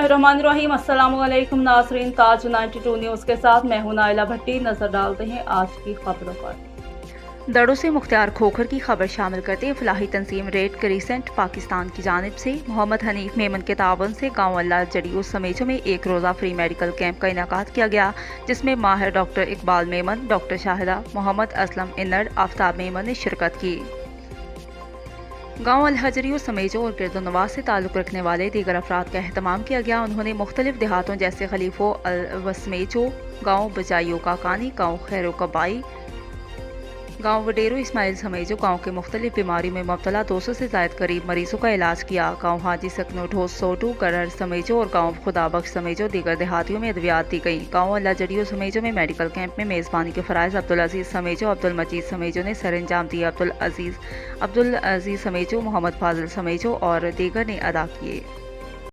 बिस्मिल्लाहिर्रहमानिर्रहीम। अस्सलाम वालेकुम नाज़रीन, ताज 92 न्यूज़ के साथ मैं हूं नाइला भट्टी। नजर डालते हैं आज की खबरों पर। दड़ों से मुख्तार खोखर की खबर शामिल करते हैं। फलाही तंजीम रेड क्रिसेंट पाकिस्तान की जानिब से मोहम्मद हनीफ मेमन के तावन से गाँव अल्लाह जड़ियो समेजों में एक रोज़ा फ्री मेडिकल कैंप का इनेकाद किया गया, जिसमें माहिर डॉक्टर इकबाल मेमन, डॉक्टर शाहिदा, मोहम्मद असलम इन्नड़, आफ्ताब मेमन ने शिरकत की। गाँव अलहजरियो समेजों और गिरदोनवाज से ताल्लुक़ रखने वाले दीगर अफराद का एहतमाम किया गया। उन्होंने मुख्तलिफ देहातों जैसे खलीफो वसमेजो, गाँव बजाइयो काकानी, गाँव खैरो कबाई, गाँव वडेरो इस्माइल समेजो, गाँव के मुख्तलिफ बीमारियों में मुब्तला 200 से ज़ायद करीब मरीजों का इलाज किया। गाँव हाजी सकनो ढोस सोटू, गरहर समेजो और गाँव खुदाबख्श समेजो दीगर देहातियों में अद्वियात दी गई। गाँव अल्लाह जड़ियो समेजो में मेडिकल कैंप में मेज़बानी के फ़राइज़ अब्दुल अजीज़ समेजो, अब्दुल मजीद समेजो ने सर अंजाम दिया। अब्दुल अजीज़ समेजो, मोहम्मद फाजिल समेजो और दीगर ने अदा किए।